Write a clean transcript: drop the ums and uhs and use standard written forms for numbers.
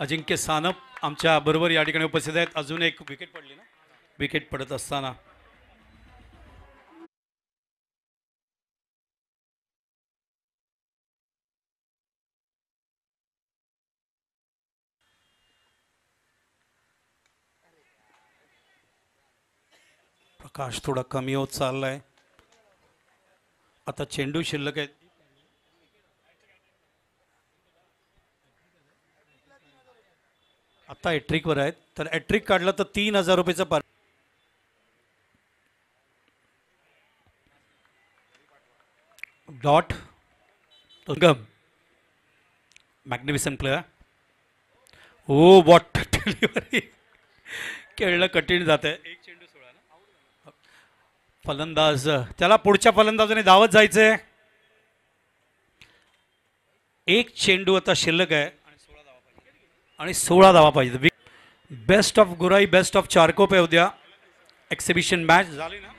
अजिंक्य सानप आमच्या बरोबर या ठिकाणी उपस्थित आहेत. अजून एक विकेट पडली ना, विकेट पडत असताना प्रकाश थोडा कमी होत चाललाय. आता चेंडू शिल्लक आहे. आता वर आहेत, तर ॲट्रिक काढला तर 3000 रुपयाचा पार. Dot magnificent player. Oh what delivery. खेळणं कठीण जात आहे. एक चेंडू सोडा ना. फलंदाज त्याला पुढच्या फलंदाजाने धावत जायचंय. एक चेंडू आता शिल्लक आहे आणि 16 धावा पाहिजे. बेस्ट ऑफ गुराई, बेस्ट ऑफ चारकोप आहे उद्या. एक्झिबिशन मॅच झाली ना.